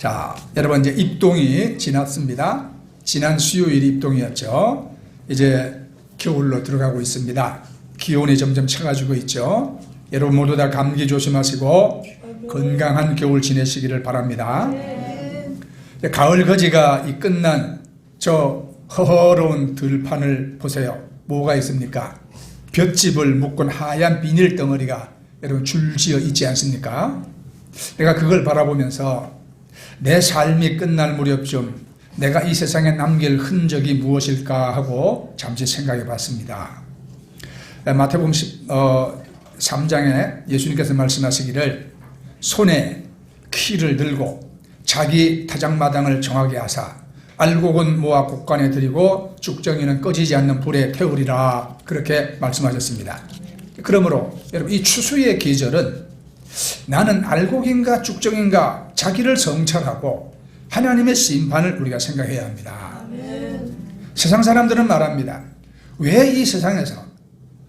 자, 여러분 이제 입동이 지났습니다. 지난 수요일이 입동이었죠. 이제 겨울로 들어가고 있습니다. 기온이 점점 차가지고 있죠. 여러분 모두 다 감기 조심하시고 건강한 겨울 지내시기를 바랍니다. 가을 거지가 이 끝난 저 허허로운 들판을 보세요. 뭐가 있습니까? 볏짚을 묶은 하얀 비닐 덩어리가 여러분 줄지어 있지 않습니까? 내가 그걸 바라보면서 내 삶이 끝날 무렵쯤 내가 이 세상에 남길 흔적이 무엇일까 하고 잠시 생각해 봤습니다. 마태복음 3장에 예수님께서 말씀하시기를 손에 키를 들고 자기 타작마당을 정하게 하사 알곡은 모아 곡간에 들이고 쭉정이는 꺼지지 않는 불에 태우리라, 그렇게 말씀하셨습니다. 그러므로 여러분 이 추수의 계절은 나는 알곡인가 쭉정인가 자기를 성찰하고 하나님의 심판을 우리가 생각해야 합니다. 세상 사람들은 말합니다. 왜 이 세상에서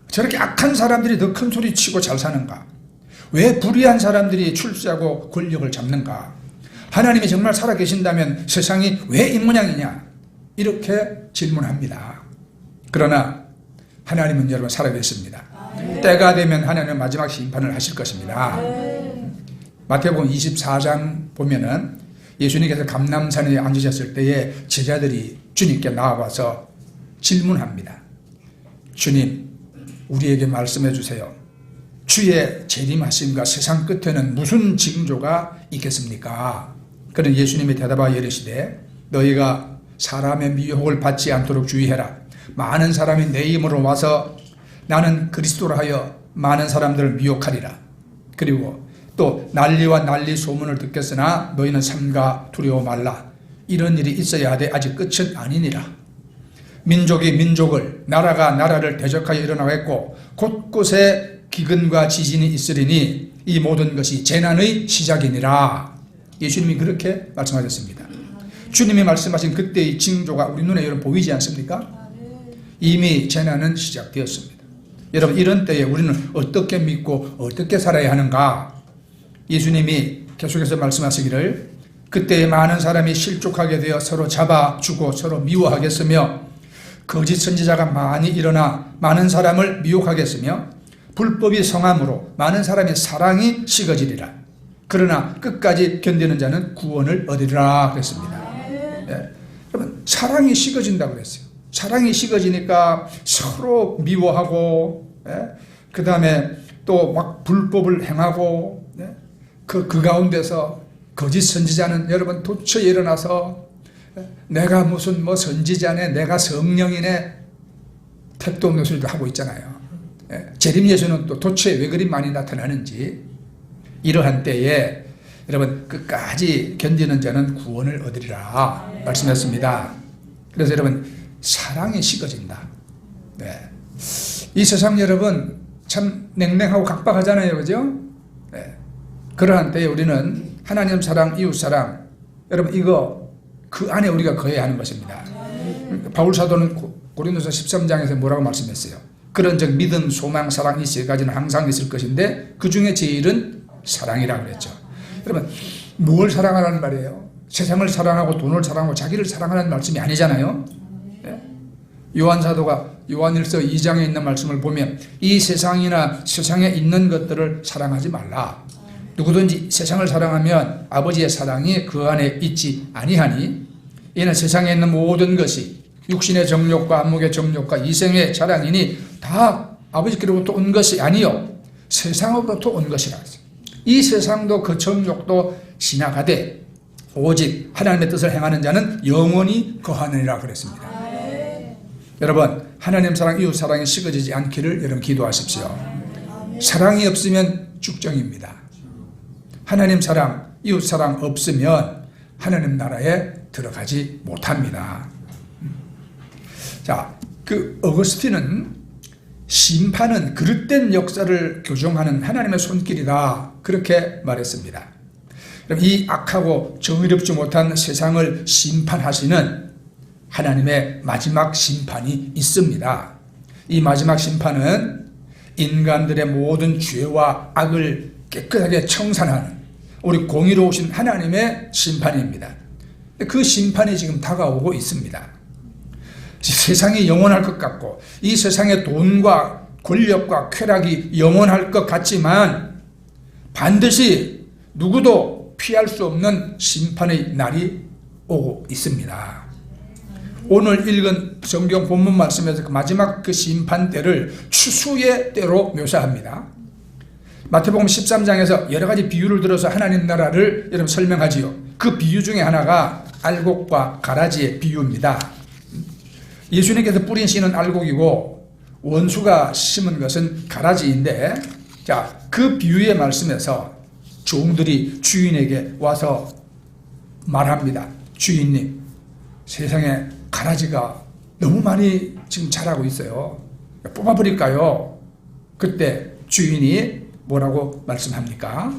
저렇게 악한 사람들이 더 큰 소리 치고 잘 사는가? 왜 불의한 사람들이 출세하고 권력을 잡는가? 하나님이 정말 살아계신다면 세상이 왜 이 모양이냐? 이렇게 질문합니다. 그러나 하나님은 여러분 살아계십니다. 때가 되면 하나님은 마지막 심판을 하실 것입니다. 마태복음 24장 보면은 예수님께서 감람산에 앉으셨을 때에 제자들이 주님께 나와서 질문합니다. 주님, 우리에게 말씀해 주세요. 주의 재림하심과 세상 끝에는 무슨 징조가 있겠습니까? 그는 예수님이 대답하여 이르시되 너희가 사람의 미혹을 받지 않도록 주의해라. 많은 사람이 내 이름으로 와서 나는 그리스도라 하여 많은 사람들을 미혹하리라. 그리고 또 난리와 난리 소문을 듣겠으나 너희는 삼가 두려워 말라. 이런 일이 있어야 하되 아직 끝은 아니니라. 민족이 민족을, 나라가 나라를 대적하여 일어나겠고 곳곳에 기근과 지진이 있으리니 이 모든 것이 재난의 시작이니라. 예수님이 그렇게 말씀하셨습니다. 주님이 말씀하신 그때의 징조가 우리 눈에 여러분 보이지 않습니까? 이미 재난은 시작되었습니다. 여러분 이런 때에 우리는 어떻게 믿고 어떻게 살아야 하는가? 예수님이 계속해서 말씀하시기를 그때에 많은 사람이 실족하게 되어 서로 잡아주고 서로 미워하겠으며 거짓 선지자가 많이 일어나 많은 사람을 미혹하겠으며 불법이 성함으로 많은 사람의 사랑이 식어지리라. 그러나 끝까지 견디는 자는 구원을 얻으리라 그랬습니다. 예. 여러분 사랑이 식어진다고 그랬어요. 사랑이 식어지니까 서로 미워하고, 예? 그 다음에 또 막 불법을 행하고, 예? 그 가운데서 거짓 선지자는 여러분 도처에 일어나서 내가 무슨 뭐 선지자네, 내가 성령이네, 택도 없는 소리도 하고 있잖아요. 예? 재림 예수는 또 도처에 왜 그리 많이 나타나는지. 이러한 때에 여러분 끝까지 견디는 자는 구원을 얻으리라 말씀했습니다. 그래서 여러분 사랑이 식어진다. 네. 이 세상 여러분 참 냉랭하고 각박하잖아요, 그죠? 네. 그러한 때에 우리는 하나님 사랑, 이웃 사랑, 여러분 이거 그 안에 우리가 거해야 하는 것입니다. 바울 사도는 고린도서 13장에서 뭐라고 말씀했어요? 그런즉 믿음, 소망, 사랑 이 세 가지는 항상 있을 것인데 그 중에 제일은 사랑이라고 그랬죠. 여러분 뭘 사랑하라는 말이에요? 세상을 사랑하고 돈을 사랑하고 자기를 사랑하라는 말씀이 아니잖아요. 요한사도가 요한일서 2장에 있는 말씀을 보면 이 세상이나 세상에 있는 것들을 사랑하지 말라. 누구든지 세상을 사랑하면 아버지의 사랑이 그 안에 있지 아니하니 이는 세상에 있는 모든 것이 육신의 정욕과 안목의 정욕과 이생의 자랑이니 다 아버지께로부터 온 것이 아니요 세상으로부터 온 것이라. 이 세상도 그 정욕도 지나가되 오직 하나님의 뜻을 행하는 자는 영원히 거하느니라 그랬습니다. 여러분 하나님 사랑, 이웃 사랑이 식어지지 않기를 여러분 기도하십시오. 사랑이 없으면 쭉정입니다. 하나님 사랑, 이웃 사랑 없으면 하나님 나라에 들어가지 못합니다. 자, 그 어거스틴은 심판은 그릇된 역사를 교정하는 하나님의 손길이다, 그렇게 말했습니다. 이 악하고 정의롭지 못한 세상을 심판하시는 하나님의 마지막 심판이 있습니다. 이 마지막 심판은 인간들의 모든 죄와 악을 깨끗하게 청산하는 우리 공의로우신 하나님의 심판입니다. 그 심판이 지금 다가오고 있습니다. 세상이 영원할 것 같고 이 세상의 돈과 권력과 쾌락이 영원할 것 같지만 반드시 누구도 피할 수 없는 심판의 날이 오고 있습니다. 오늘 읽은 성경 본문 말씀에서 그 마지막 그 심판 때를 추수의 때로 묘사합니다. 마태복음 13장에서 여러 가지 비유를 들어서 하나님 나라를 여러분 설명하지요. 그 비유 중에 하나가 알곡과 가라지의 비유입니다. 예수님께서 뿌린 씨는 알곡이고 원수가 심은 것은 가라지인데, 자, 그 비유의 말씀에서 종들이 주인에게 와서 말합니다. 주인님, 세상에 가라지가 너무 많이 지금 자라고 있어요. 뽑아버릴까요? 그때 주인이 뭐라고 말씀합니까?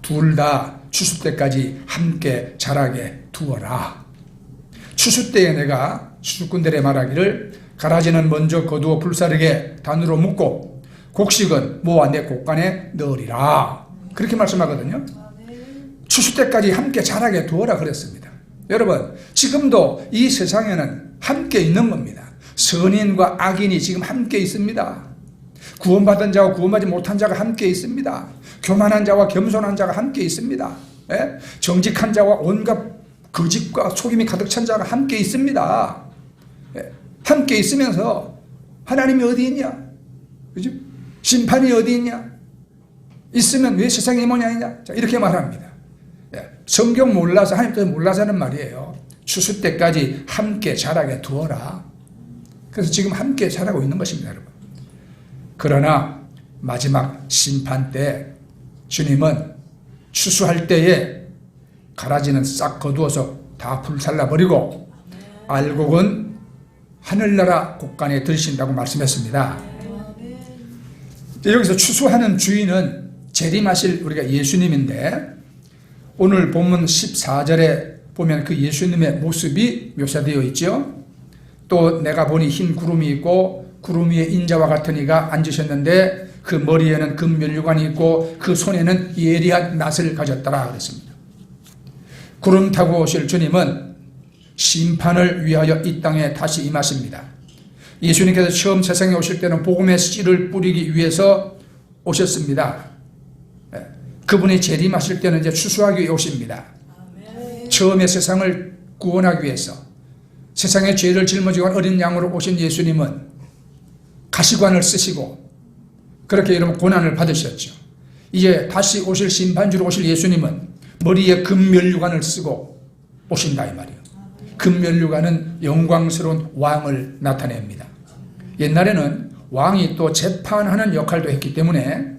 둘 다 추수 때까지 함께 자라게 두어라. 추수 때에 내가 추수꾼들의 말하기를 가라지는 먼저 거두어 불사르게 단으로 묶고 곡식은 모아 내 곡간에 넣으리라. 그렇게 말씀하거든요. 추수 때까지 함께 자라게 두어라 그랬습니다. 여러분, 지금도 이 세상에는 함께 있는 겁니다. 선인과 악인이 지금 함께 있습니다. 구원받은 자와 구원받지 못한 자가 함께 있습니다. 교만한 자와 겸손한 자가 함께 있습니다. 예? 정직한 자와 온갖 거짓과 속임이 가득 찬 자가 함께 있습니다. 예? 함께 있으면서 하나님이 어디 있냐? 그죠? 심판이 어디 있냐? 있으면 왜 세상이 뭐냐냐? 자, 이렇게 말합니다. 예? 성경 몰라서, 하나님 뜻 몰라서 하는 말이에요. 추수 때까지 함께 자라게 두어라. 그래서 지금 함께 자라고 있는 것입니다, 여러분. 그러나 마지막 심판 때 주님은 추수할 때에 가라지는 싹 거두어서 다 불살라버리고 알곡은 하늘나라 곡간에 들이신다고 말씀했습니다. 여기서 추수하는 주인은 재림하실 우리가 예수님인데, 오늘 본문 14절에 보면 그 예수님의 모습이 묘사되어 있죠. 또 내가 보니 흰 구름이 있고 구름 위에 인자와 같은 이가 앉으셨는데 그 머리에는 금면류관이 있고 그 손에는 예리한 낫을 가졌더라 그랬습니다. 구름 타고 오실 주님은 심판을 위하여 이 땅에 다시 임하십니다. 예수님께서 처음 세상에 오실 때는 복음의 씨를 뿌리기 위해서 오셨습니다. 그분이 재림하실 때는 이제 추수하기 위해 오십니다. 처음에 세상을 구원하기 위해서 세상의 죄를 짊어지고 어린 양으로 오신 예수님은 가시관을 쓰시고 그렇게 여러분 고난을 받으셨죠. 이제 다시 오실 심판주로 오실 예수님은 머리에 금면류관을 쓰고 오신다 이 말이에요. 금면류관은 영광스러운 왕을 나타냅니다. 옛날에는 왕이 또 재판하는 역할도 했기 때문에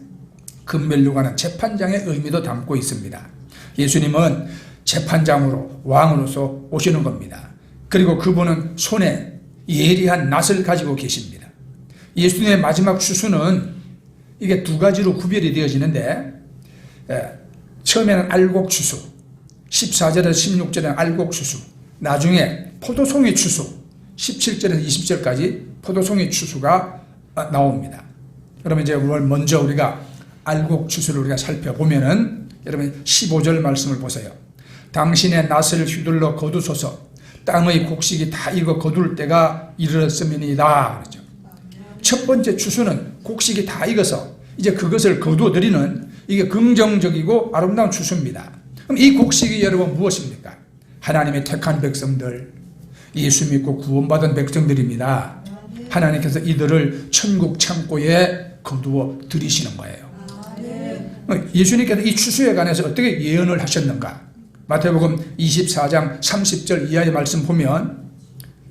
금면류관은 재판장의 의미도 담고 있습니다. 예수님은 재판장으로 왕으로서 오시는 겁니다. 그리고 그분은 손에 예리한 낫을 가지고 계십니다. 예수님의 마지막 추수는 이게 두 가지로 구별이 되어지는데, 처음에는 알곡 추수, 14절에서 16절에는 알곡 추수, 나중에 포도송이 추수, 17절에서 20절까지 포도송이 추수가 나옵니다. 그러면 이제 먼저 우리가 알곡 추수를 우리가 살펴보면은, 여러분 15절 말씀을 보세요. 당신의 낫을 휘둘러 거두소서, 땅의 곡식이 다 익어 거둘 때가 이르렀음이니이다. 그렇죠. 첫 번째 추수는 곡식이 다 익어서 이제 그것을 거두어들이는, 이게 긍정적이고 아름다운 추수입니다. 그럼 이 곡식이 여러분 무엇입니까? 하나님의 택한 백성들, 예수 믿고 구원받은 백성들입니다. 하나님께서 이들을 천국 창고에 거두어 들이시는 거예요. 예수님께서 이 추수에 관해서 어떻게 예언을 하셨는가? 마태복음 24장 30절 이하의 말씀 보면,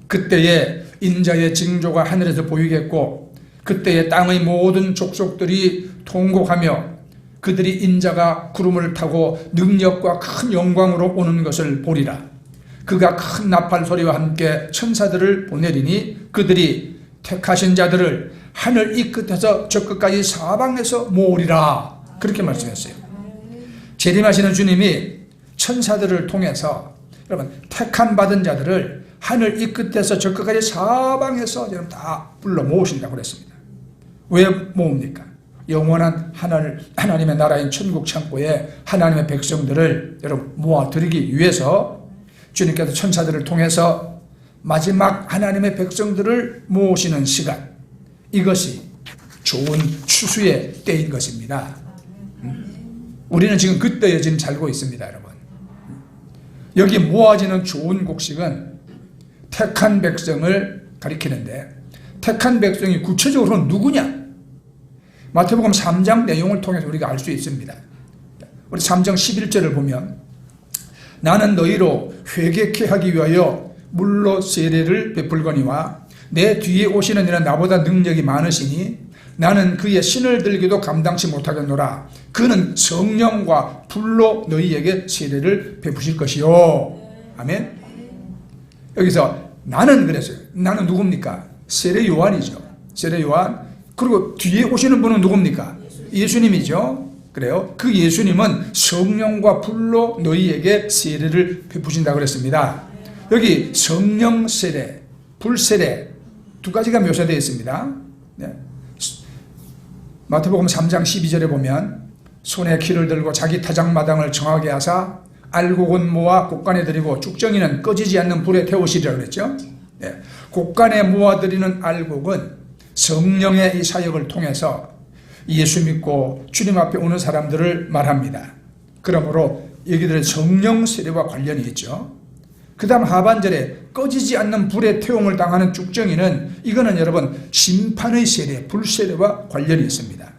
그때에 인자의 징조가 하늘에서 보이겠고 그때에 땅의 모든 족속들이 통곡하며 그들이 인자가 구름을 타고 능력과 큰 영광으로 오는 것을 보리라. 그가 큰 나팔 소리와 함께 천사들을 보내리니 그들이 택하신 자들을 하늘 이 끝에서 저 끝까지 사방에서 모으리라. 그렇게 말씀했어요. 재림하시는 주님이 천사들을 통해서 여러분 택한 받은 자들을 하늘 이 끝에서 저 끝까지 사방에서 여러분 다 불러 모으신다고 그랬습니다. 왜 모읍니까? 영원한 하나님의 나라인 천국 창고에 하나님의 백성들을 여러분 모아드리기 위해서 주님께서 천사들을 통해서 마지막 하나님의 백성들을 모으시는 시간, 이것이 좋은 추수의 때인 것입니다. 우리는 지금 그 때에 지금 살고 있습니다, 여러분. 여기 모아지는 좋은 곡식은 택한 백성을 가리키는데, 택한 백성이 구체적으로 누구냐? 마태복음 3장 내용을 통해서 우리가 알 수 있습니다. 우리 3장 11절을 보면, 나는 너희로 회개케 하기 위하여 물로 세례를 베풀거니와 내 뒤에 오시는 이는 나보다 능력이 많으시니 나는 그의 신을 들기도 감당치 못하겠노라. 그는 성령과 불로 너희에게 세례를 베푸실 것이요. 아멘. 여기서 나는 그랬어요. 나는 누굽니까? 세례 요한이죠. 세례 요한. 그리고 뒤에 오시는 분은 누굽니까? 예수님이죠. 그래요. 그 예수님은 성령과 불로 너희에게 세례를 베푸신다고 그랬습니다. 여기 성령 세례, 불 세례 두 가지가 묘사되어 있습니다. 네. 마태복음 3장 12절에 보면 손에 키를 들고 자기 타작마당을 정하게 하사 알곡은 모아 곡간에 들이고 쭉정이는 꺼지지 않는 불에 태우시리라 그랬죠. 네. 곡간에 모아들이는 알곡은 성령의 이 사역을 통해서 예수 믿고 주님 앞에 오는 사람들을 말합니다. 그러므로 여기들은 성령 세례와 관련이 있죠. 그 다음 하반절에 꺼지지 않는 불의 태움을 당하는 쭉정이는, 이거는 여러분 심판의 세례, 불세례와 관련이 있습니다.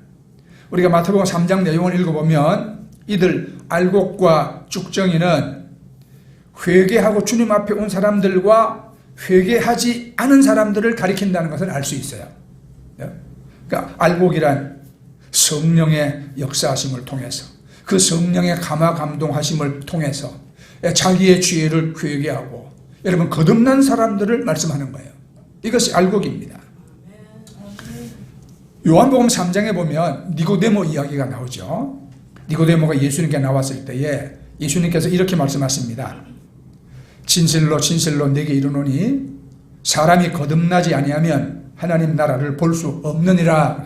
우리가 마태복음 3장 내용을 읽어보면 이들 알곡과 쭉정이는 회개하고 주님 앞에 온 사람들과 회개하지 않은 사람들을 가리킨다는 것을 알 수 있어요. 그러니까 알곡이란 성령의 역사하심을 통해서, 그 성령의 감화 감동하심을 통해서 자기의 죄를 회개하고 여러분 거듭난 사람들을 말씀하는 거예요. 이것이 알곡입니다. 요한복음 3장에 보면 니고데모 이야기가 나오죠. 니고데모가 예수님께 나왔을 때에 예수님께서 이렇게 말씀하십니다. 진실로 진실로 내게 이르노니 사람이 거듭나지 아니하면 하나님 나라를 볼 수 없느니라.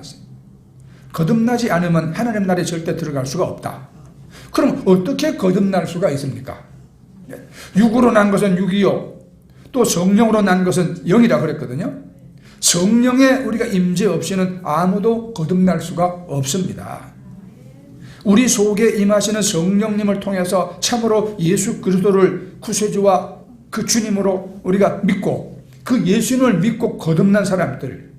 거듭나지 않으면 하나님 나라에 절대 들어갈 수가 없다. 그럼 어떻게 거듭날 수가 있습니까? 육으로 난 것은 육이요, 또 성령으로 난 것은 영이라 그랬거든요. 성령의 우리가 임재 없이는 아무도 거듭날 수가 없습니다. 우리 속에 임하시는 성령님을 통해서 참으로 예수 그리스도를 구세주와 그 주님으로 우리가 믿고 그 예수님을 믿고 거듭난 사람들,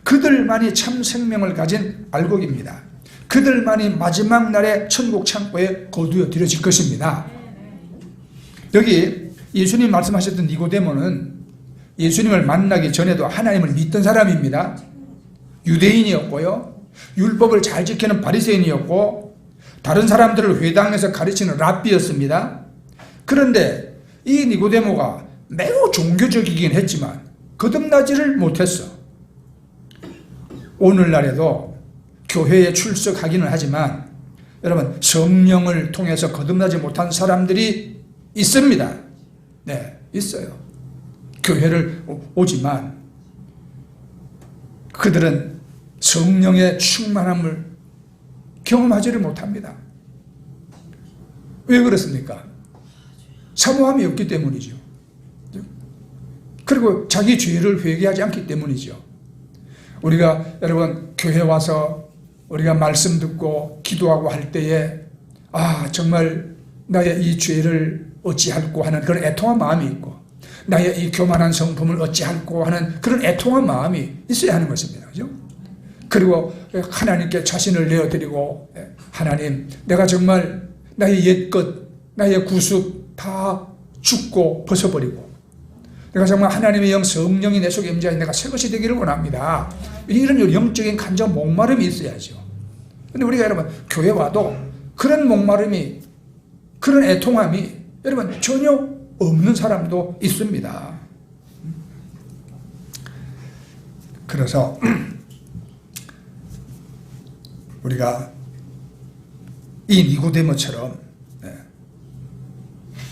그들만이 참 생명을 가진 알곡입니다. 그들만이 마지막 날에 천국 창고에 거두어 들여질 것입니다. 여기 예수님 말씀하셨던 니고데모는 예수님을 만나기 전에도 하나님을 믿던 사람입니다. 유대인이었고요, 율법을 잘 지키는 바리새인이었고 다른 사람들을 회당에서 가르치는 랍비였습니다. 그런데 이 니고데모가 매우 종교적이긴 했지만 거듭나지를 못했어. 오늘날에도 교회에 출석하기는 하지만 여러분 성령을 통해서 거듭나지 못한 사람들이 있습니다. 네, 있어요. 교회를 오지만 그들은 성령의 충만함을 경험하지를 못합니다. 왜 그렇습니까? 사모함이 없기 때문이죠. 그리고 자기 죄를 회개하지 않기 때문이죠. 우리가 여러분 교회 와서 우리가 말씀 듣고 기도하고 할 때에 정말 나의 이 죄를 어찌할꼬 하는 그런 애통한 마음이 있고, 나의 이 교만한 성품을 어찌할꼬 하는 그런 애통한 마음이 있어야 하는 것입니다. 그죠? 그리고 하나님께 자신을 내어드리고, 하나님, 내가 정말 나의 옛것, 나의 구습 다 죽고 벗어버리고, 내가 정말 하나님의 영 성령이 내 속에 임재하여 내가 새 것이 되기를 원합니다. 이런 영적인 간절 목마름이 있어야죠. 그런데 우리가 여러분 교회 와도 그런 목마름이, 그런 애통함이 여러분 전혀 없는 사람도 있습니다. 그래서 우리가 이 니고데모처럼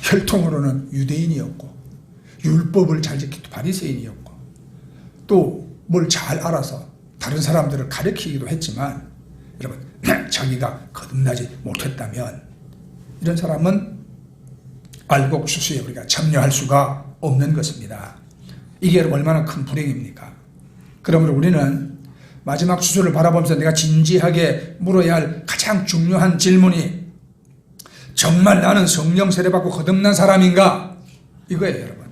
혈통으로는 유대인이었고 율법을 잘 지키던 바리새인이었고 또 뭘 잘 알아서 다른 사람들을 가르치기도 했지만 여러분 자기가 거듭나지 못했다면 이런 사람은 알곡 추수에 우리가 참여할 수가 없는 것입니다. 이게 얼마나 큰 불행입니까? 그러므로 우리는 마지막 추수를 바라보면서 내가 진지하게 물어야 할 가장 중요한 질문이 정말 나는 성령 세례받고 거듭난 사람인가? 이거예요, 여러분.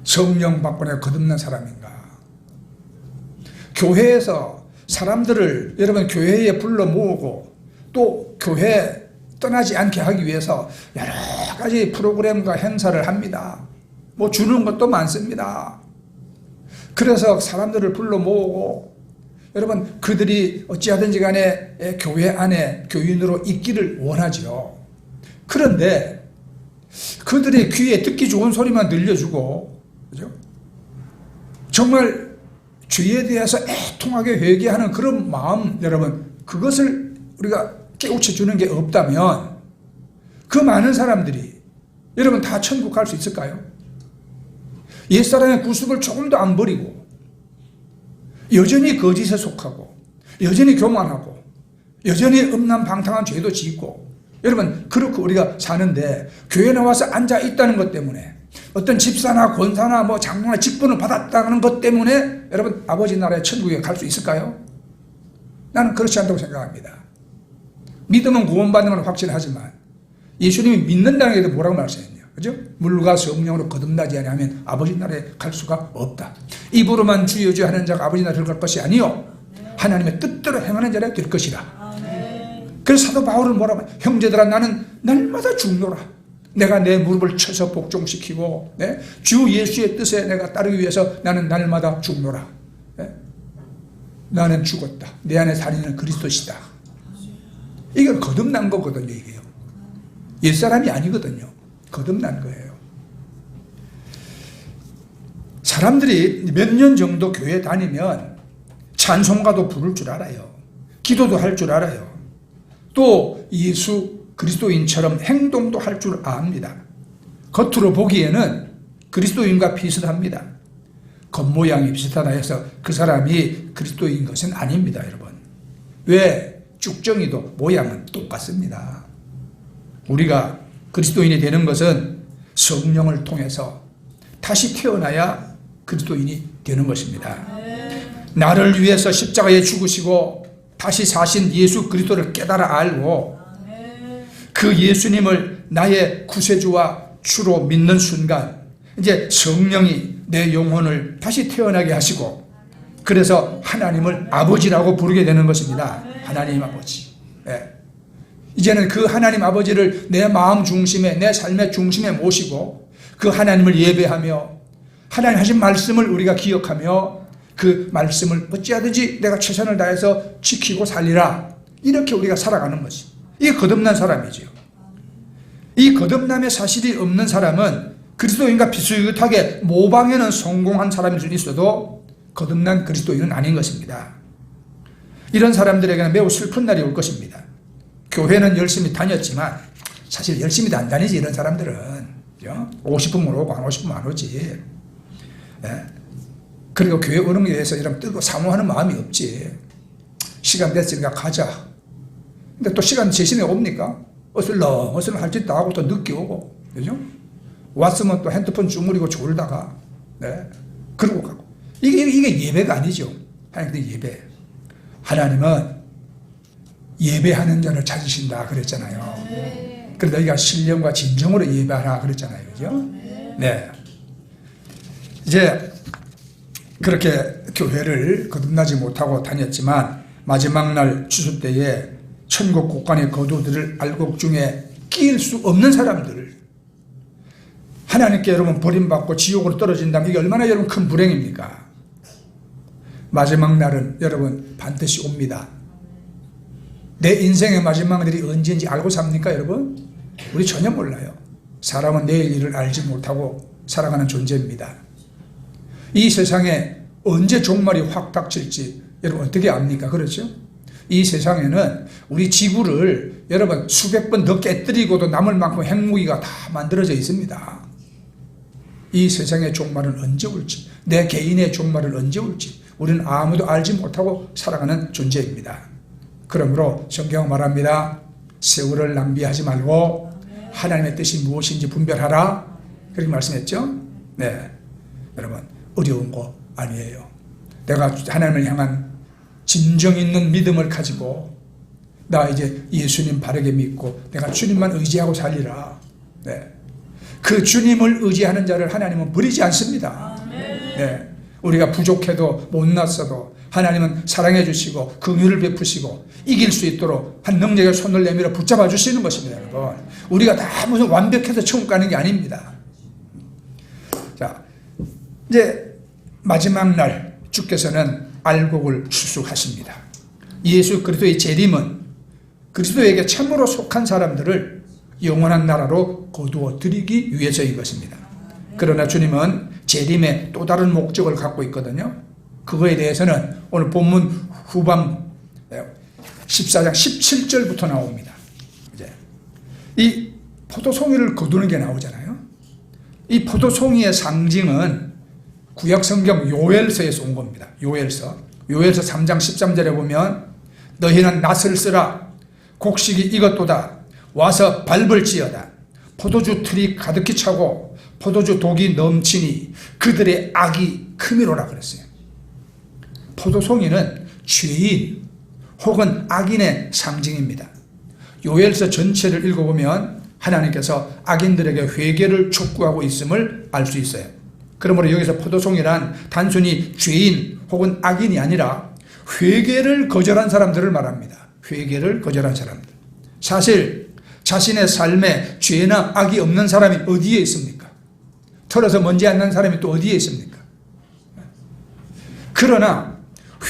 성령 받고 내가 거듭난 사람인가? 교회에서 사람들을 여러분 교회에 불러 모으고 또 교회 떠나지 않게 하기 위해서 여러 가지 프로그램과 행사를 합니다. 뭐 주는 것도 많습니다. 그래서 사람들을 불러 모으고 여러분 그들이 어찌하든지 간에 교회 안에 교인으로 있기를 원하죠. 그런데 그들의 귀에 듣기 좋은 소리만 들려주고 그죠? 정말 죄에 대해서 애통하게 회개하는 그런 마음 여러분 그것을 우리가 깨우쳐 주는 게 없다면 그 많은 사람들이 여러분 다 천국 갈 수 있을까요? 옛사람의 구습을 조금도 안 버리고 여전히 거짓에 속하고 여전히 교만하고 여전히 음란방탕한 죄도 짓고 여러분 그렇게 우리가 사는데 교회 나와서 앉아 있다는 것 때문에 어떤 집사나 권사나 뭐 장로나 직분을 받았다는 것 때문에 여러분 아버지 나라의 천국에 갈 수 있을까요? 나는 그렇지 않다고 생각합니다. 믿으면 구원받는 건 확실하지만 예수님이 믿는다는 게 뭐라고 말씀했냐? 그죠? 물과 성령으로 거듭나지 아니하면 아버지 나라에 갈 수가 없다. 입으로만 주여 주여 하는 자가 아버지 나라에 들어갈 것이 아니요 하나님의 뜻대로 행하는 자라 될 것이라. 그래서 사도 바울은 뭐라고 하냐? 형제들아 나는 날마다 죽노라. 내가 내 무릎을 쳐서 복종시키고 주 예수의 뜻에 내가 따르기 위해서 나는 날마다 죽노라. 나는 죽었다. 내 안에 살인은 그리스도시다. 이건 거듭난 거거든요. 이게요. 옛사람이 아니거든요. 거듭난 거예요. 사람들이 몇 년 정도 교회 다니면 찬송가도 부를 줄 알아요. 기도도 할 줄 알아요. 또 예수 그리스도인처럼 행동도 할 줄 압니다. 겉으로 보기에는 그리스도인과 비슷합니다. 겉모양이 비슷하다 해서 그 사람이 그리스도인 것은 아닙니다, 여러분. 왜? 쭉정이도 모양은 똑같습니다. 우리가 그리스도인이 되는 것은 성령을 통해서 다시 태어나야 그리스도인이 되는 것입니다. 나를 위해서 십자가에 죽으시고 다시 사신 예수 그리스도를 깨달아 알고 그 예수님을 나의 구세주와 주로 믿는 순간 이제 성령이 내 영혼을 다시 태어나게 하시고 그래서 하나님을 아버지라고 부르게 되는 것입니다. 하나님 아버지. 이제는 그 하나님 아버지를 내 마음 중심에 내 삶의 중심에 모시고 그 하나님을 예배하며 하나님 하신 말씀을 우리가 기억하며 그 말씀을 어찌하든지 내가 최선을 다해서 지키고 살리라. 이렇게 우리가 살아가는 것이. 이게 거듭난 사람이죠. 이 거듭남의 사실이 없는 사람은 그리스도인과 비슷하게 모방에는 성공한 사람일 수 있어도 거듭난 그리스도인은 아닌 것입니다. 이런 사람들에게는 매우 슬픈 날이 올 것입니다. 교회는 열심히 다녔지만 사실 열심히 안 다니지 이런 사람들은. 오고 싶으면 오고 안 오고 싶으면 안 오지. 그리고 교회 오는 것에 대해서 이런 뜨고 사모하는 마음이 없지. 시간 됐으니까 가자. 근데 또 시간 제신에 옵니까? 어슬렁어슬렁 할 짓도 하고 또 늦게 오고. 그죠? 왔으면 또 핸드폰 주무리고 졸다가 그러고 가고. 이게 예배가 아니죠. 하나님의 예배. 하나님은 예배하는 자를 찾으신다 그랬잖아요. 그래서 너희가 신령과 진정으로 예배하라 그랬잖아요. 그죠? 네. 이제 그렇게 교회를 거듭나지 못하고 다녔지만 마지막 날 추수 때에 천국 곳간의 거두들을 알곡 중에 끼일 수 없는 사람들 하나님께 여러분 버림받고 지옥으로 떨어진다면 이게 얼마나 여러분 큰 불행입니까? 마지막 날은 여러분 반드시 옵니다. 내 인생의 마지막 날이 언제인지 알고 삽니까 여러분? 우리 전혀 몰라요. 사람은 내일 일을 알지 못하고 살아가는 존재입니다. 이 세상에 언제 종말이 확 닥칠지 여러분 어떻게 압니까? 그렇죠? 이 세상에는 우리 지구를 여러분 수백 번 더 깨뜨리고도 남을 만큼 핵무기가 다 만들어져 있습니다. 이 세상의 종말은 언제 올지 내 개인의 종말은 언제 올지 우리는 아무도 알지 못하고 살아가는 존재입니다. 그러므로 성경은 말합니다. 세월을 낭비하지 말고 하나님의 뜻이 무엇인지 분별하라. 그렇게 말씀했죠. 네, 여러분 어려운 거 아니에요. 내가 하나님을 향한 진정 있는 믿음을 가지고 나 이제 예수님 바르게 믿고 내가 주님만 의지하고 살리라. 네. 그 주님을 의지하는 자를 하나님은 버리지 않습니다. 네. 우리가 부족해도 못났어도 하나님은 사랑해 주시고 긍휼을 베푸시고 이길 수 있도록 한 능력의 손을 내밀어 붙잡아 주시는 것입니다. 여러분, 우리가 다 무슨 완벽해서 천국 가는 게 아닙니다. 자, 이제 마지막 날 주께서는 알곡을 수속하십니다. 예수 그리스도의 재림은 그리스도에게 참으로 속한 사람들을 영원한 나라로 거두어 드리기 위해서인 것입니다. 그러나 주님은 재림의 또 다른 목적을 갖고 있거든요. 그거에 대해서는 오늘 본문 후반 14장 17절부터 나옵니다. 이제 이 포도송이를 거두는 게 나오잖아요. 이 포도송이의 상징은 구약 성경 요엘서에서 온 겁니다. 요엘서 3장 13절에 보면 너희는 낫을 쓰라 곡식이 익었도다 와서 밟을지어다 포도주 틀이 가득히 차고 포도주 독이 넘치니 그들의 악이 크미로라 그랬어요. 포도송이는 죄인 혹은 악인의 상징입니다. 요엘서 전체를 읽어보면 하나님께서 악인들에게 회개를 촉구하고 있음을 알 수 있어요. 그러므로 여기서 포도송이란 단순히 죄인 혹은 악인이 아니라 회개를 거절한 사람들을 말합니다. 회개를 거절한 사람들. 사실 자신의 삶에 죄나 악이 없는 사람이 어디에 있습니까? 털어서 먼지 안 난 사람이 또 어디에 있습니까? 그러나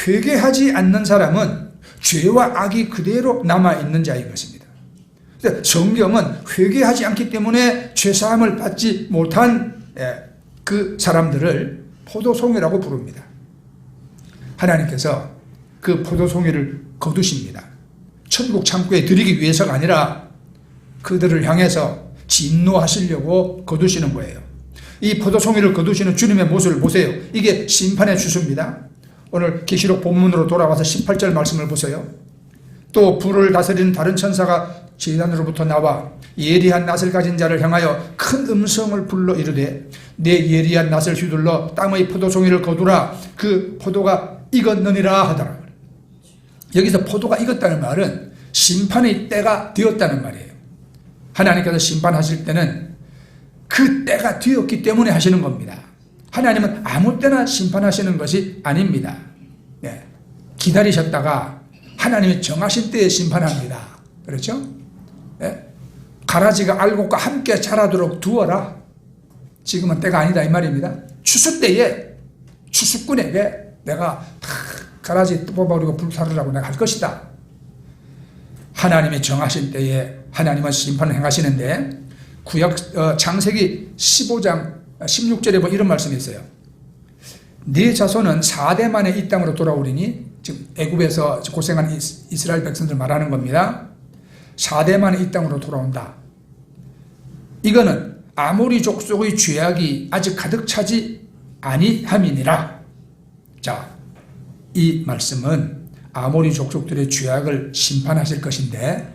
회개하지 않는 사람은 죄와 악이 그대로 남아있는 자인 것입니다. 성경은 회개하지 않기 때문에 죄사함을 받지 못한 그 사람들을 포도송이라고 부릅니다. 하나님께서 그 포도송이를 거두십니다. 천국 창고에 드리기 위해서가 아니라 그들을 향해서 진노하시려고 거두시는 거예요. 이 포도송이를 거두시는 주님의 모습을 보세요. 이게 심판의 주수입니다. 오늘 계시록 본문으로 돌아와서 18절 말씀을 보세요. 또 불을 다스리는 다른 천사가 제단으로부터 나와 예리한 낫을 가진 자를 향하여 큰 음성을 불러 이르되 내 예리한 낫을 휘둘러 땅의 포도송이를 거두라 그 포도가 익었느니라 하더라. 여기서 포도가 익었다는 말은 심판의 때가 되었다는 말이에요. 하나님께서 심판하실 때는 그 때가 되었기 때문에 하시는 겁니다. 하나님은 아무 때나 심판하시는 것이 아닙니다. 네. 기다리셨다가 하나님이 정하신 때에 심판합니다. 그렇죠? 네. 가라지가 알곡과 함께 자라도록 두어라. 지금은 때가 아니다 이 말입니다. 추수 때에 추수꾼에게 내가 다 가라지 뽑아버리고 불사르라고 내가 할 것이다. 하나님이 정하신 때에 하나님은 심판을 행하시는데 구약 창세기 15장 16절에 보면 이런 말씀이 있어요. 네 자손은 4대 만에 이 땅으로 돌아오리니 지금 애굽에서 고생한 이스라엘 백성들 말하는 겁니다. 4대 만에 이 땅으로 돌아온다. 이거는 아모리 족속의 죄악이 아직 가득 차지 아니함이니라. 자, 이 말씀은 아모리 족속들의 죄악을 심판하실 것인데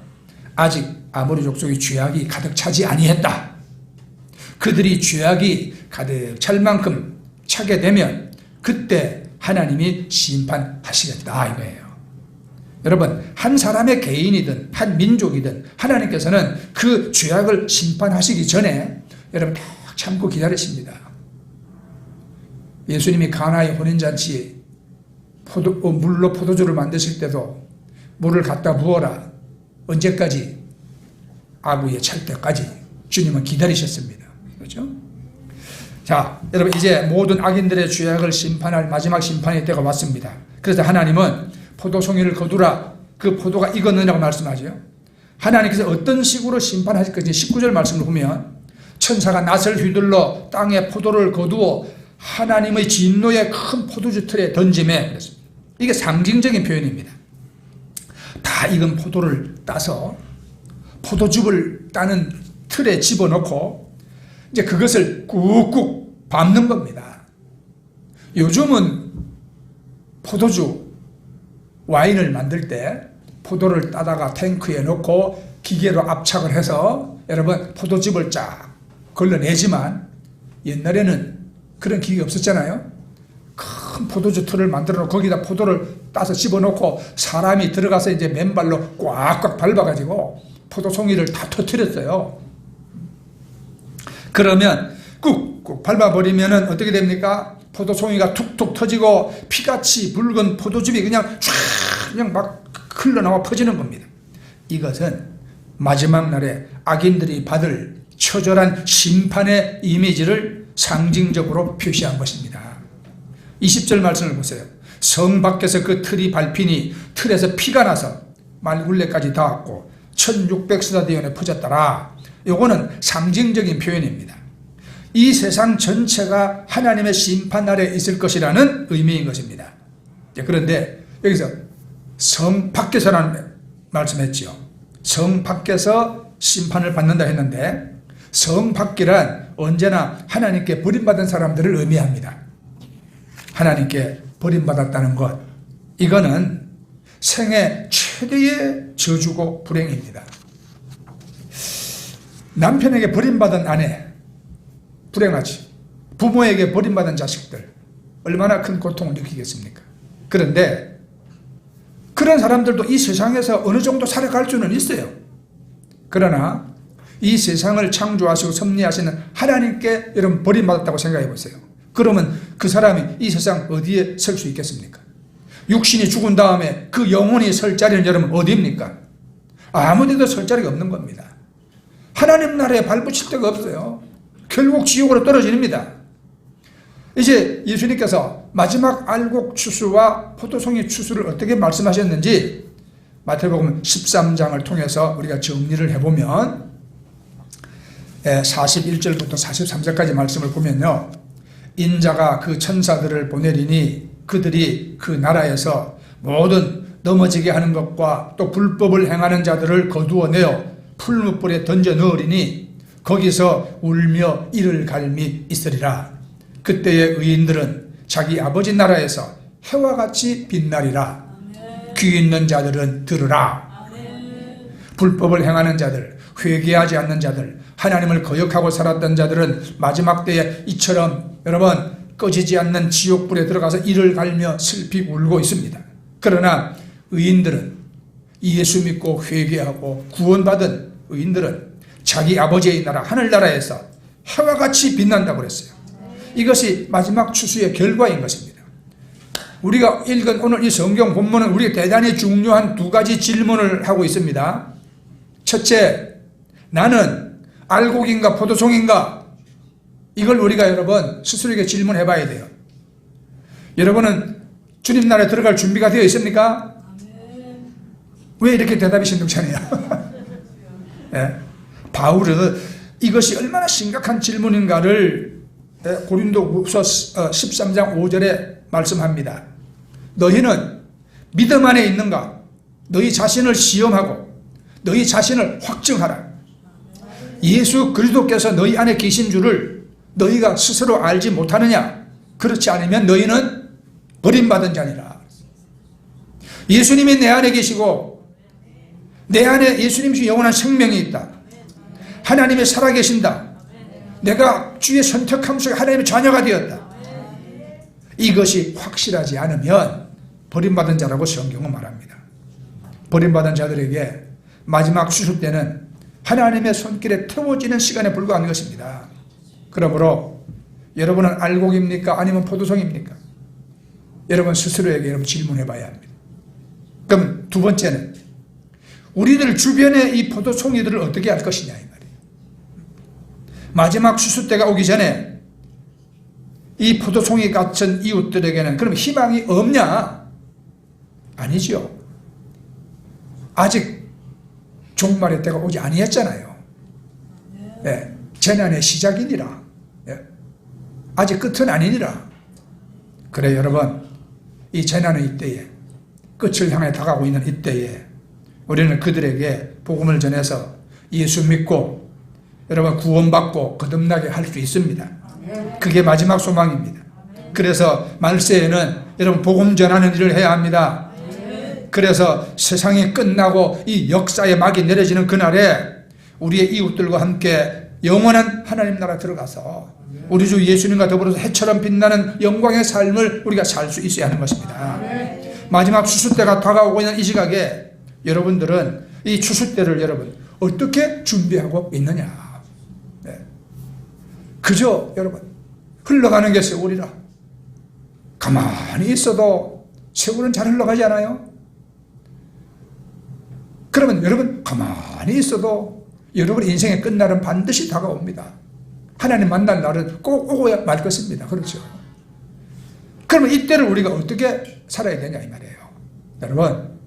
아직 아모리 족속의 죄악이 가득 차지 아니했다. 그들이 죄악이 가득 찰 만큼 차게 되면 그때 하나님이 심판하시겠다 이거예요. 여러분, 한 사람의 개인이든 한 민족이든 하나님께서는 그 죄악을 심판하시기 전에 여러분 딱 참고 기다리십니다. 예수님이 가나의 혼인잔치 물로 포도주를 만드실 때도 물을 갖다 부어라. 언제까지? 아구에 찰 때까지 주님은 기다리셨습니다. 그렇죠? 자, 여러분 이제 모든 악인들의 죄악을 심판할 마지막 심판의 때가 왔습니다. 그래서 하나님은 포도송이를 거두라. 그 포도가 익었느냐고 말씀하죠. 하나님께서 어떤 식으로 심판하실 것인지 19절 말씀을 보면 천사가 낫을 휘둘러 땅에 포도를 거두어 하나님의 진노의 큰 포도주 틀에 던짐에 그랬습니다. 이게 상징적인 표현입니다. 다 익은 포도를 따서 포도즙을 따는 틀에 집어넣고 이제 그것을 꾹꾹 밟는 겁니다. 요즘은 포도주 와인을 만들 때 포도를 따다가 탱크에 넣고 기계로 압착을 해서 여러분 포도즙을 쫙 걸러내지만 옛날에는 그런 기계가 없었잖아요. 큰 포도주 틀을 만들어 놓고 거기다 포도를 따서 집어넣고 사람이 들어가서 이제 맨발로 꽉꽉 밟아가지고 포도송이를 다 터뜨렸어요. 그러면 꾹꾹 밟아버리면 어떻게 됩니까? 포도송이가 툭툭 터지고 피같이 붉은 포도즙이 그냥 쫙 그냥 막 흘러나와 퍼지는 겁니다. 이것은 마지막 날에 악인들이 받을 처절한 심판의 이미지를 상징적으로 표시한 것입니다. 20절 말씀을 보세요. 성 밖에서 그 틀이 밟히니 틀에서 피가 나서 말굴레까지 닿았고 1600스타디온에 퍼졌더라. 요거는 상징적인 표현입니다. 이 세상 전체가 하나님의 심판 아래 있을 것이라는 의미인 것입니다. 그런데 여기서 성 밖에서라는 말씀했지요. 성 밖에서 심판을 받는다 했는데 성 밖이란 언제나 하나님께 버림받은 사람들을 의미합니다. 하나님께 버림받았다는 것, 이거는 생애 최대의 저주고 불행입니다. 남편에게 버림받은 아내 불행하지. 부모에게 버림받은 자식들 얼마나 큰 고통을 느끼겠습니까? 그런데 그런 사람들도 이 세상에서 어느 정도 살아갈 수는 있어요. 그러나 이 세상을 창조하시고 섭리하시는 하나님께 여러분 버림받았다고 생각해 보세요. 그러면 그 사람이 이 세상 어디에 설 수 있겠습니까? 육신이 죽은 다음에 그 영혼이 설 자리는 여러분 어디입니까? 아무 데도 설 자리가 없는 겁니다. 하나님 나라에 발붙일 데가 없어요. 결국 지옥으로 떨어집니다. 이제 예수님께서 마지막 알곡 추수와 포도송이 추수를 어떻게 말씀하셨는지 마태복음 13장을 통해서 우리가 정리를 해보면 41절부터 43절까지 말씀을 보면요, 인자가 그 천사들을 보내리니 그들이 그 나라에서 모든 넘어지게 하는 것과 또 불법을 행하는 자들을 거두어내어 풀무불에 던져 넣으리니 거기서 울며 이를 갈미 있으리라. 그때의 의인들은 자기 아버지 나라에서 해와 같이 빛나리라. 귀 있는 자들은 들으라. 불법을 행하는 자들, 회개하지 않는 자들, 하나님을 거역하고 살았던 자들은 마지막 때에 이처럼 여러분 꺼지지 않는 지옥불에 들어가서 이를 갈며 슬피 울고 있습니다. 그러나 의인들은, 예수 믿고 회개하고 구원받은 의인들은 자기 아버지의 나라 하늘나라에서 해와 같이 빛난다고 그랬어요. 이것이 마지막 추수의 결과인 것입니다. 우리가 읽은 오늘 이 성경 본문은 우리가 대단히 중요한 두 가지 질문을 하고 있습니다. 첫째, 나는 알곡인가 포도송인가? 이걸 우리가 여러분 스스로에게 질문해 봐야 돼요. 여러분은 주님 나라에 들어갈 준비가 되어 있습니까? 왜 이렇게 대답이 신동차네요? 네. 바울은 이것이 얼마나 심각한 질문인가를 고린도후서 13장 5절에 말씀합니다. 너희는 믿음 안에 있는가? 너희 자신을 시험하고 너희 자신을 확증하라. 예수 그리스도께서 너희 안에 계신 줄을 너희가 스스로 알지 못하느냐? 그렇지 않으면 너희는 버림받은 자니라. 예수님이 내 안에 계시고 내 안에 예수님이 영원한 생명이 있다. 하나님이 살아계신다. 내가 주의 선택함 속에 하나님의 자녀가 되었다. 이것이 확실하지 않으면 버림받은 자라고 성경은 말합니다. 버림받은 자들에게 마지막 추수 때는 하나님의 손길에 태워지는 시간에 불과한 것입니다. 그러므로 여러분은 알곡입니까? 아니면 포도송입니까? 여러분 스스로에게 여러분 질문해 봐야 합니다. 그럼 두 번째는 우리들 주변에 이 포도송이들을 어떻게 할 것이냐 이 말이에요. 마지막 추수 때가 오기 전에 이 포도송이 같은 이웃들에게는 그럼 희망이 없냐? 아니죠. 아직 종말의 때가 오지 아니했잖아요. 네, 재난의 시작이니라. 네, 아직 끝은 아니니라. 그래 여러분, 이 재난의 이때에, 끝을 향해 다가오고 있는 이때에 우리는 그들에게 복음을 전해서 예수 믿고 여러분 구원받고 거듭나게 할 수 있습니다. 그게 마지막 소망입니다. 그래서 말세에는 여러분 복음 전하는 일을 해야 합니다. 그래서 세상이 끝나고 이 역사의 막이 내려지는 그날에 우리의 이웃들과 함께 영원한 하나님 나라 들어가서 우리 주 예수님과 더불어서 해처럼 빛나는 영광의 삶을 우리가 살 수 있어야 하는 것입니다. 마지막 추수 때가 다가오고 있는 이 시각에 여러분들은 이 추수 때를 여러분 어떻게 준비하고 있느냐. 네. 그저 여러분 흘러가는 게 세월이라 가만히 있어도 세월은 잘 흘러가지 않아요? 그러면 여러분 가만히 있어도 여러분 인생의 끝날은 반드시 다가옵니다. 하나님 만날 날은 꼭 오고야 말 것입니다. 그렇죠? 그러면 이때를 우리가 어떻게 살아야 되냐 이 말이에요. 여러분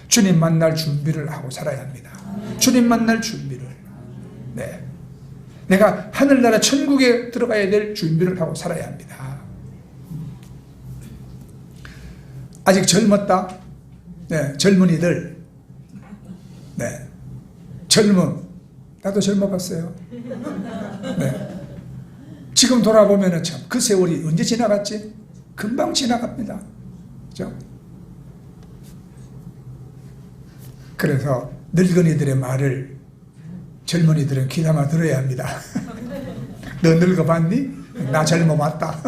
주님 만날 준비를 하고 살아야 합니다. 주님 만날 준비를. 네. 내가 하늘나라 천국에 들어가야 될 준비를 하고 살아야 합니다. 아직 젊었다. 네, 젊은이들. 네. 나도 젊어봤어요. 네. 지금 돌아보면 참 그 세월이 언제 지나갔지? 금방 지나갑니다. 그죠? 그래서 늙은이들의 말을 젊은이들은 귀담아 들어야 합니다. 너 늙어봤니? 나 젊어봤다.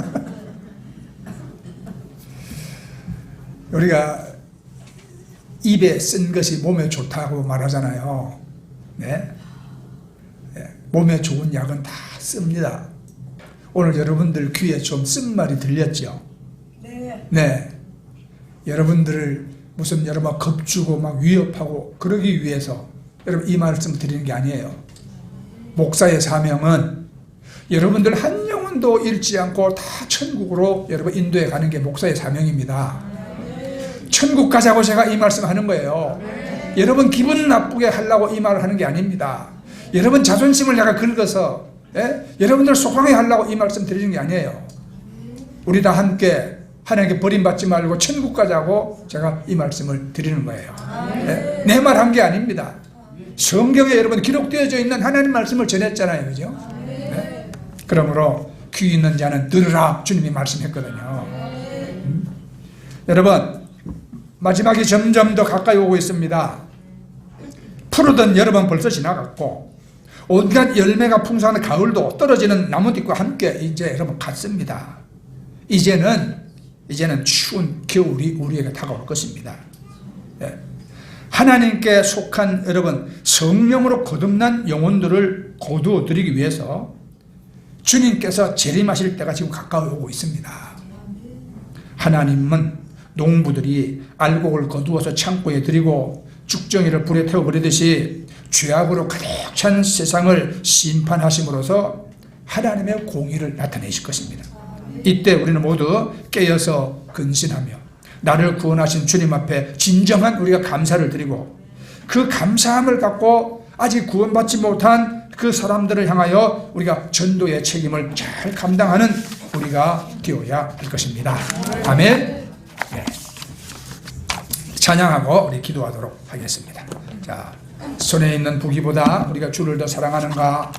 우리가 입에 쓴 것이 몸에 좋다고 말하잖아요. 네? 네. 몸에 좋은 약은 다 씁니다. 오늘 여러분들 귀에 좀 쓴말이 들렸죠? 네. 여러분들을 무슨 여러분 겁주고 막 위협하고 그러기 위해서 여러분 이 말씀 드리는 게 아니에요. 목사의 사명은 여러분들 한 영혼도 잃지 않고 다 천국으로 여러분 인도해 가는 게 목사의 사명입니다. 천국 가자고 제가 이 말씀 하는 거예요. 여러분 기분 나쁘게 하려고 이 말을 하는 게 아닙니다. 여러분 자존심을 내가 긁어서 여러분들 속상해 하려고 이 말씀 드리는 게 아니에요. 우리 다 함께 하나님께 버림받지 말고 천국 가자고 제가 이 말씀을 드리는 거예요. 내 말 한 게 아닙니다. 성경에 여러분 기록되어져 있는 하나님 말씀을 전했잖아요. 그죠? 네? 그러므로 귀 있는 자는 들으라 주님이 말씀했거든요. 여러분 마지막이 점점 더 가까이 오고 있습니다. 푸르던 여름은 벌써 지나갔고 온갖 열매가 풍성한 가을도 떨어지는 나뭇잎과 함께 이제 여러분 갔습니다. 이제는 추운 겨울이 우리에게 다가올 것입니다. 네. 하나님께 속한 여러분 성령으로 거듭난 영혼들을 거두어드리기 위해서 주님께서 재림하실 때가 지금 가까이 오고 있습니다. 하나님은 농부들이 알곡을 거두어서 창고에 들이고 죽정이를 불에 태워버리듯이 죄악으로 가득 찬 세상을 심판하심으로써 하나님의 공의를 나타내실 것입니다. 이때 우리는 모두 깨어서 근신하며 나를 구원하신 주님 앞에 진정한 우리가 감사를 드리고 그 감사함을 갖고 아직 구원받지 못한 그 사람들을 향하여 우리가 전도의 책임을 잘 감당하는 우리가 되어야 할 것입니다. 아멘. 네. 찬양하고 우리 기도하도록 하겠습니다. 자, 손에 있는 부기보다 우리가 주를 더 사랑하는가?